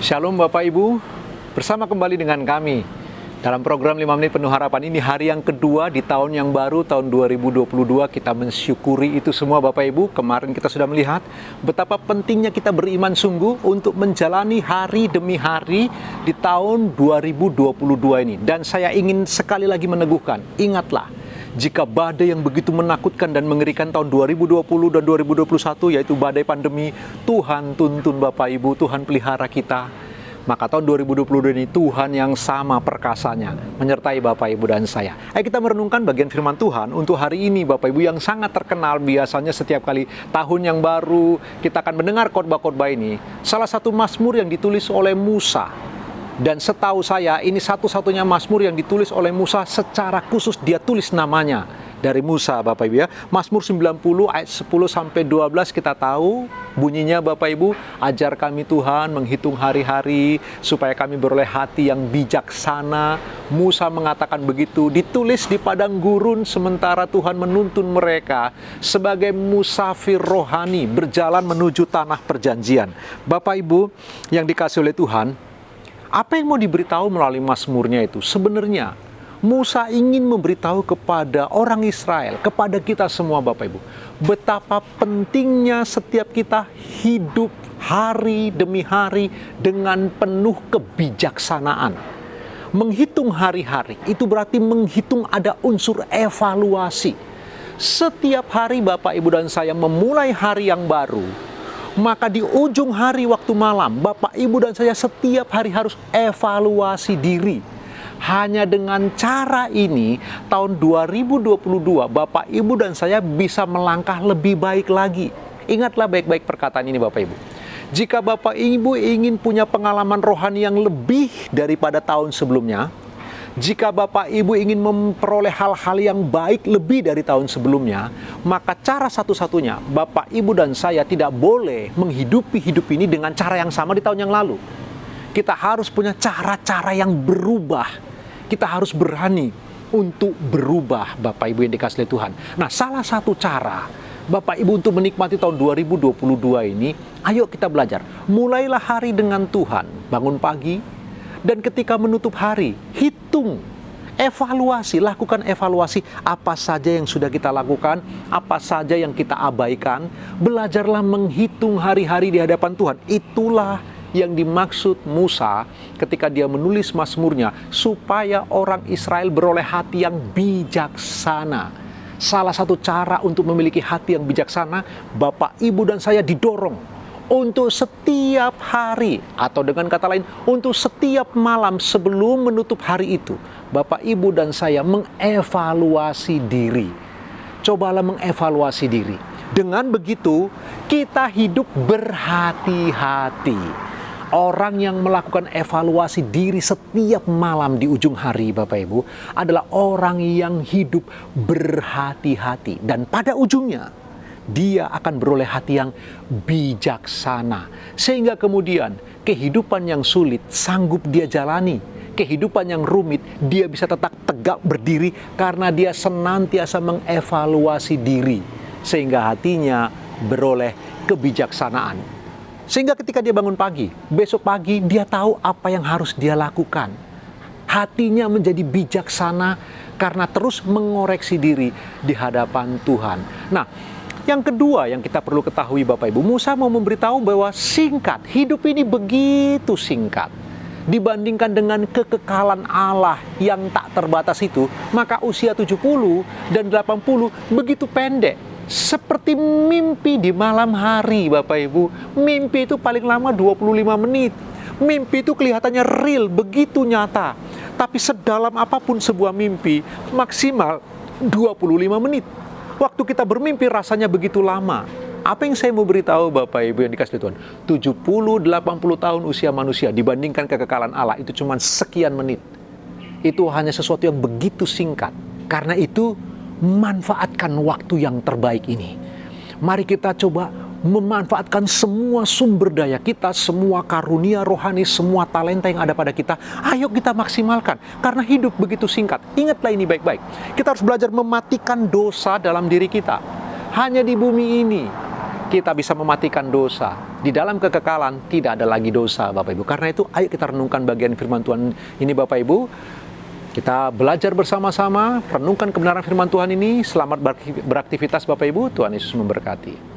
Shalom Bapak Ibu, bersama kembali dengan kami dalam program 5 Menit Penuh Harapan. Ini hari yang kedua di tahun yang baru, tahun 2022. Kita mensyukuri itu semua Bapak Ibu. Kemarin kita sudah melihat betapa pentingnya kita beriman sungguh untuk menjalani hari demi hari di tahun 2022 ini. Dan saya ingin sekali lagi meneguhkan, ingatlah, jika badai yang begitu menakutkan dan mengerikan tahun 2020 dan 2021, yaitu badai pandemi, Tuhan tuntun Bapak Ibu, Tuhan pelihara kita. Maka tahun 2022 ini Tuhan yang sama perkasanya menyertai Bapak Ibu dan saya. Ayo kita merenungkan bagian firman Tuhan untuk hari ini Bapak Ibu, yang sangat terkenal. Biasanya setiap kali tahun yang baru kita akan mendengar khotbah-khotbah ini. Salah satu mazmur yang ditulis oleh Musa. Dan setahu saya ini satu-satunya mazmur yang ditulis oleh Musa secara khusus, dia tulis namanya dari Musa Bapak Ibu ya. Mazmur 90 ayat 10 sampai 12 kita tahu bunyinya Bapak Ibu, ajar kami Tuhan menghitung hari-hari supaya kami beroleh hati yang bijaksana. Musa mengatakan begitu, ditulis di padang gurun sementara Tuhan menuntun mereka sebagai musafir rohani berjalan menuju tanah perjanjian. Bapak Ibu yang dikasihi oleh Tuhan, apa yang mau diberitahu melalui mazmurnya itu? Sebenarnya Musa ingin memberitahu kepada orang Israel, kepada kita semua Bapak Ibu, betapa pentingnya setiap kita hidup hari demi hari dengan penuh kebijaksanaan. Menghitung hari-hari itu berarti menghitung ada unsur evaluasi. Setiap hari Bapak Ibu dan saya memulai hari yang baru, maka di ujung hari waktu malam, Bapak Ibu dan saya setiap hari harus evaluasi diri. Hanya dengan cara ini, tahun 2022, Bapak Ibu dan saya bisa melangkah lebih baik lagi. Ingatlah baik-baik perkataan ini Bapak Ibu. Jika Bapak Ibu ingin punya pengalaman rohani yang lebih daripada tahun sebelumnya, jika Bapak Ibu ingin memperoleh hal-hal yang baik lebih dari tahun sebelumnya, maka cara satu-satunya Bapak Ibu dan saya tidak boleh menghidupi hidup ini dengan cara yang sama di tahun yang lalu. Kita harus punya cara-cara yang berubah. Kita harus berani untuk berubah Bapak Ibu yang dikasihi Tuhan. Nah, salah satu cara Bapak Ibu untuk menikmati tahun 2022 ini, ayo kita belajar. Mulailah hari dengan Tuhan, bangun pagi. Dan ketika menutup hari, hitung, evaluasi, lakukan evaluasi apa saja yang sudah kita lakukan, apa saja yang kita abaikan. Belajarlah menghitung hari-hari di hadapan Tuhan. Itulah yang dimaksud Musa ketika dia menulis mazmurnya, supaya orang Israel beroleh hati yang bijaksana. Salah satu cara untuk memiliki hati yang bijaksana, Bapak, Ibu, dan saya didorong untuk setiap hari, atau dengan kata lain, untuk setiap malam sebelum menutup hari itu, Bapak, Ibu, dan saya mengevaluasi diri. Cobalah mengevaluasi diri. Dengan begitu, kita hidup berhati-hati. Orang yang melakukan evaluasi diri setiap malam di ujung hari, Bapak Ibu, adalah orang yang hidup berhati-hati. Dan pada ujungnya, dia akan beroleh hati yang bijaksana. Sehingga kemudian kehidupan yang sulit sanggup dia jalani. Kehidupan yang rumit dia bisa tetap tegak berdiri karena dia senantiasa mengevaluasi diri. Sehingga hatinya beroleh kebijaksanaan. Sehingga ketika dia bangun pagi, besok pagi dia tahu apa yang harus dia lakukan. Hatinya menjadi bijaksana karena terus mengoreksi diri di hadapan Tuhan. Nah, yang kedua yang kita perlu ketahui Bapak Ibu, Musa mau memberitahu bahwa singkat, hidup ini begitu singkat. Dibandingkan dengan kekekalan Allah yang tak terbatas itu, maka usia 70 dan 80 begitu pendek. Seperti mimpi di malam hari Bapak Ibu. Mimpi itu paling lama 25 menit. Mimpi itu kelihatannya real, begitu nyata. Tapi sedalam apapun sebuah mimpi, maksimal 25 menit. Waktu kita bermimpi rasanya begitu lama. Apa yang saya mau beritahu Bapak Ibu yang dikasihi Tuhan? 70-80 tahun usia manusia dibandingkan kekekalan Allah itu cuma sekian menit. Itu hanya sesuatu yang begitu singkat. Karena itu, manfaatkan waktu yang terbaik ini. Mari kita coba memanfaatkan semua sumber daya kita, semua karunia rohani, semua talenta yang ada pada kita. Ayo kita maksimalkan, karena hidup begitu singkat. Ingatlah ini baik-baik. Kita harus belajar mematikan dosa dalam diri kita. Hanya di bumi ini kita bisa mematikan dosa. Di dalam kekekalan tidak ada lagi dosa, Bapak Ibu. Karena itu ayo kita renungkan bagian firman Tuhan ini, Bapak Ibu. Kita belajar bersama-sama, renungkan kebenaran firman Tuhan ini. Selamat beraktivitas Bapak Ibu, Tuhan Yesus memberkati.